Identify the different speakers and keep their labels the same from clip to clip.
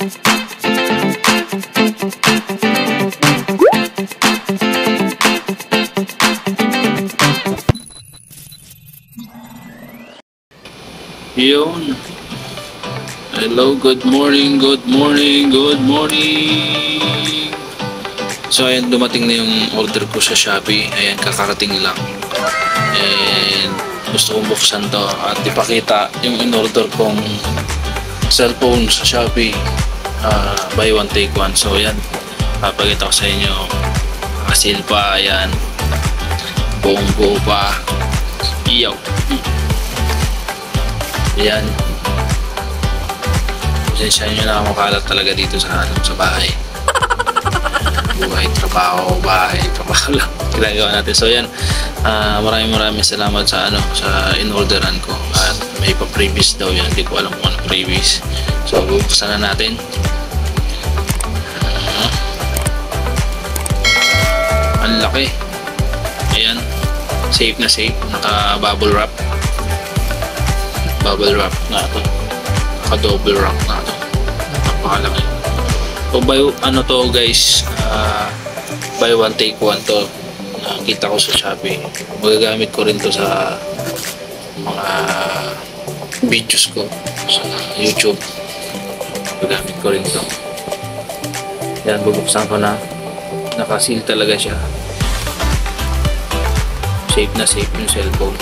Speaker 1: Yun. Hello, good morning, good morning, good morning. So ayan, dumating na yung order ko sa Shopee. Ayan, kakarating lang. And gusto kong buksan to at ipakita yung in-order kong cellphone sa Shopee. Buy one take one. So ayan, papakita ko sa inyo. Nakasil pa, ayan. Buong buo pa. Iyaw. Ayan. Pasensya nyo na, makalat talaga dito sa bahay. Buhay, trabaho, bahay, trabaho lang ginagawa natin. So yan, maraming salamat sa sa in-orderan ko. At may pa-previous daw yan, hindi ko alam kung ano previous. So bubuksan na natin. Ang laki. Ayan, safe na safe, naka bubble wrap. Bubble wrap na ito, naka double wrap na ito. Napakalaki. So to guys, buy one take one to. Nakita ko sa Shopee. Magagamit ko rin to sa mga videos ko sa YouTube. Magagamit ko rin to. Yan, bubuksan ko na. Nakasil talaga siya. Safe na safe yung cellphone.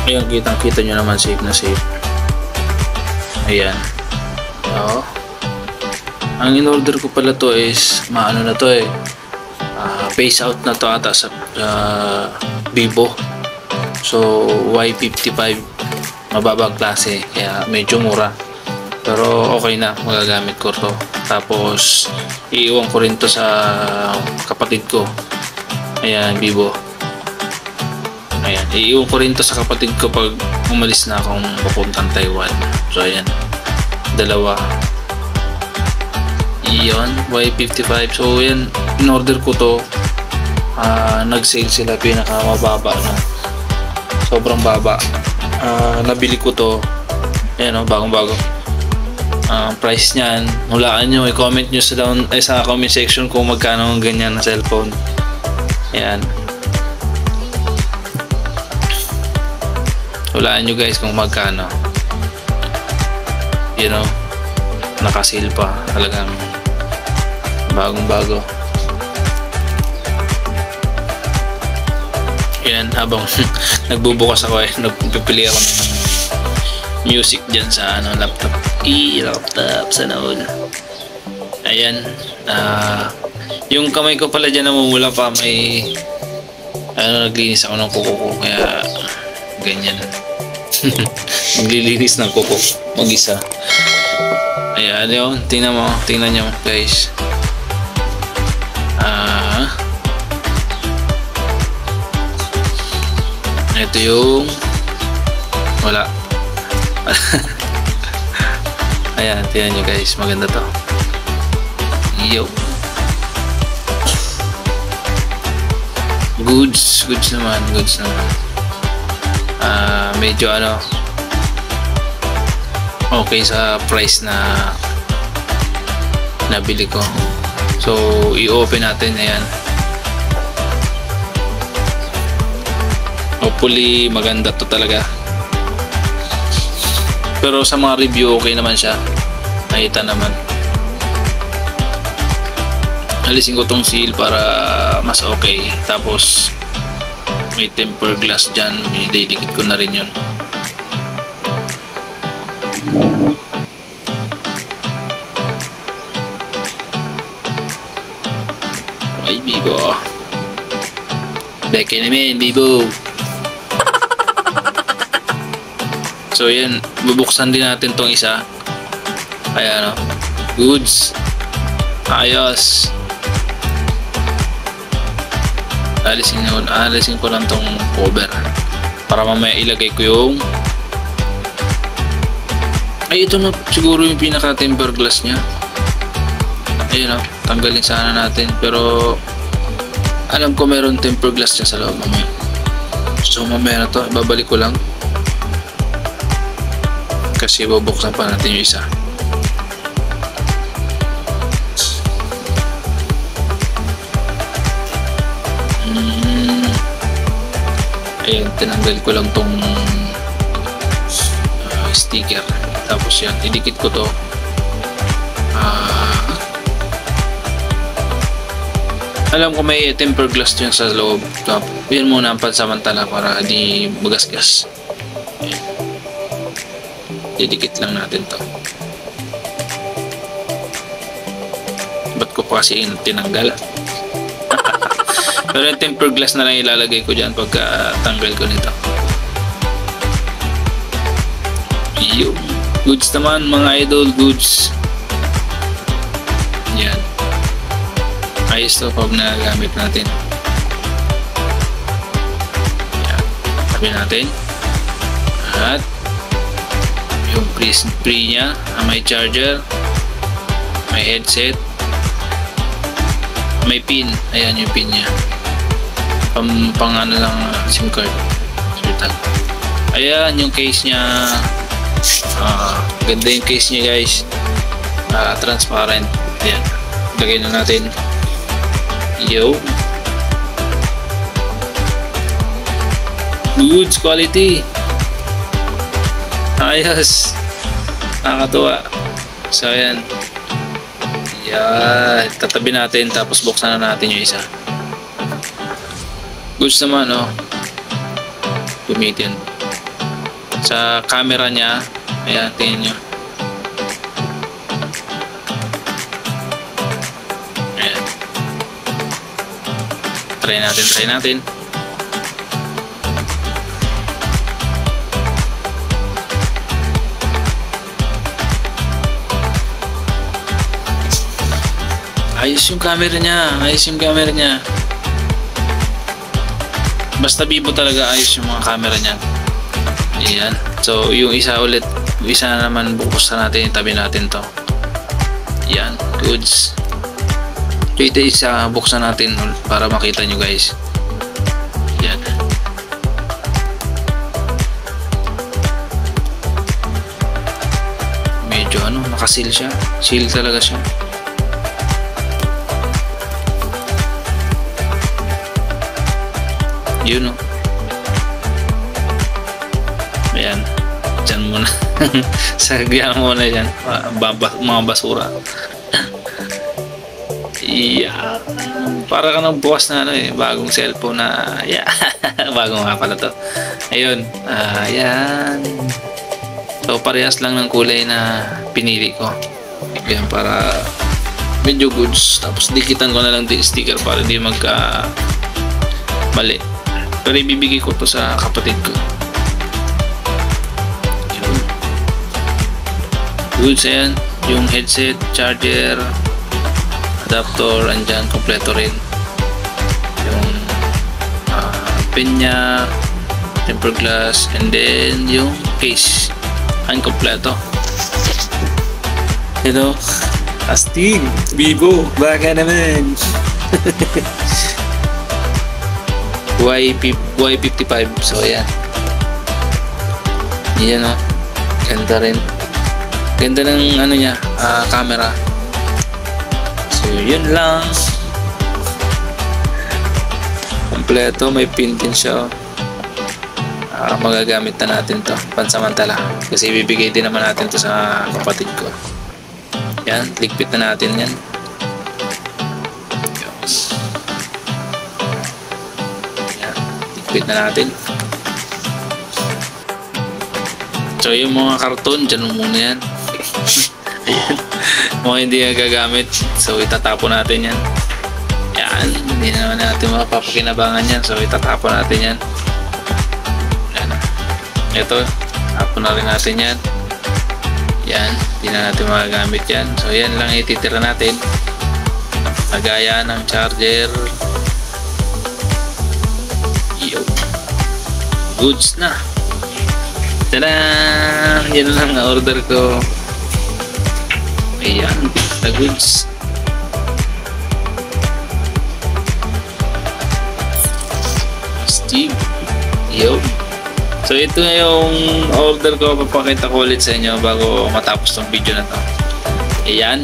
Speaker 1: Ayan, kitang-kita nyo naman, safe na safe. Ayan. Oo. Ang in-order ko pala to is, maano na to eh. Phase out na to ata sa Vivo. So, Y55. Mababang klase. Kaya medyo mura. Pero okay na, magagamit ko to. Tapos, iiwan ko rin to sa kapatid ko. Ayan, Vivo. Ayan, iiwan ko rin to sa kapatid ko pag umalis na akong papuntang Taiwan. So ayan, dalawa. Iyon, Y55. So ayan, in-order ko to. Nag-sale sila, pinakamababa na. Sobrang baba. Nabili ko to. Ayan o, bagong-bago. Price niyan, hulaan nyo, i-comment nyo sa comment section kung magkano ang ganyan na cellphone. Ayan. Hulaan nyo guys kung magkano. You know, nakasil pa. Talagang bagong-bago. Yan, habang nagbubukas ako eh, nagpipili ako ng music dyan sa laptop. Laptop, sana all. Ayan. Yung kamay ko pala dyan namumula pa. May naglinis ako ng kuko ko. Kaya ganyan. Naglilinis ng kuko mag-isa. Ayan yun, tingnan nyo guys. Ito yung wala. Ayan, tingnan nyo guys, maganda to. Yo, goods naman. Medyo okay sa price na nabili ko. So i-open natin. Ayan, hopefully maganda to talaga. Pero sa mga review okay naman siya, nakita naman. Alisin ko tong seal para mas okay. Tapos may temper glass dyan, ididikit ko na rin yun. Ay, Bibo. Beke naman, Bibo. So, yan. Bubuksan din natin tong isa. Ayan, no? Goods. Ayos. Alisin ko lang tong cover. Para mamaya ilagay ko yung... Ay, ito na siguro yung pinaka tempered glass nya. Ayun, no? Tanggalin sana natin. Pero... alam ko meron tempered glass nya sa loob mamaya. So, mamaya na to. Babalik ko lang. Kasi bubuksan pa natin yung isa. Ayun, tinanggal ko lang tong sticker. Tapos yan, idikit ko to. Alam ko may tempered glass dyan sa loob. Yan muna ang pansamantala para di magasgas. Ayan. Didikit lang natin to. Ba't ko pa kasi tinanggal? Pero yung tempered glass na lang ilalagay ko dyan pagka tanggal ko nito. Yung goods naman mga idol, goods. Yan. Ayos to pag nagamit natin. Yan. Tabi natin. At yung pre nya, may charger, may headset, may pin. Ayan yung pin nya. Pang ano lang SIM card. Ayan yung case nya. Ganda yung case nya guys. Transparent. Ayan. Lagay na natin. Yo. Goods quality. Ayos. Nakakatuwa. So ayan. Yan. Tatabi natin tapos buksan na natin yung isa. Goods naman, oh. Gamitin. Sa camera niya, ayan, tingin nyo. Ayan. Try natin. Ayos yung camera niya. Basta Vivo talaga ayos yung mga camera niya. Ayan. So, yung isa ulit. Yung isa na naman buksan natin. Tabi natin to. Ayan. Goods. So, ito isa buksan natin para makita nyo guys. Ayan. Medyo nakaseal siya. Seal talaga siya. Yun, oh. Ayan. Diyan muna. Sagyan muna dyan. Mga basura. Yeah. Para ka nang bukas na bagong cellphone na. Yeah. Bagong nga pala to. Ayun. Ayan. So, parehas lang ng kulay na pinili ko. Ayan, para medyo goods. Tapos, dikitan ko na lang din sticker para di magka mali. Pero ibibigay ko to sa kapatid ko. Yun. Goods, ayan. Yung headset, charger, adapter, andyan, kompleto rin. Yung pin nya, tempered glass, and then yung case. Ang kompleto. Hello. Astig. Vivo. Baka naman. Y55. So ayan. Yan, oh. Ganda rin. Ganda ng niya, camera. So yun lang. Kompleto, may pin din siya. Magagamit na natin to pansamantala. Kasi ibibigay din naman natin to sa kapatid ko. Yan, ligpit na natin yan. Na natin. So yung mga karton dyan muna yan. Mga hindi gagamit, so itatapon natin yan. Yan, hindi na naman natin mapapakinabangan yan. So, itatapon natin yan. Yan. Ito, tapon na rin natin yan. Yan, hindi na natin magagamit yan. So, yan lang ititira natin. Kagaya ng charger. Yo. Goods na. Tada! Yan lang ang order ko. Ayan, the goods. Steve. Yo. So ito na yung order ko. Papakita ko ulit sa inyo bago matapos tong video na to. Ayan.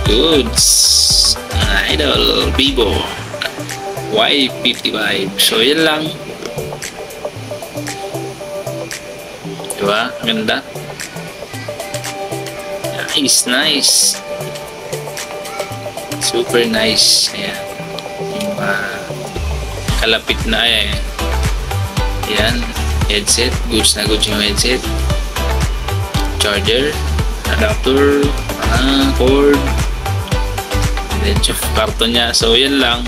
Speaker 1: Goods. Idol Vivo Y55. So yan lang. Diba? Ganda. Nice. Super nice. Ayan. Yung kalapit na ayan. Headset. Goods na goods yung headset. Charger. Adapter. Cord. Then yung karton niya. So yan lang.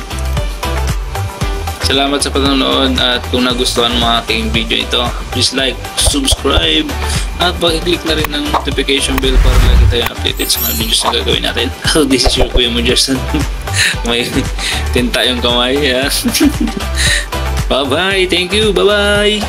Speaker 1: Salamat sa panonood, at kung nagustuhan mo aking video ito, please like, subscribe, at pag-click na rin ng notification bell para lagi tayong updated sa mga videos na gagawin natin. So this is your Kuya Mo Gerson. May tinta yung kamay. Bye bye, thank you, bye bye.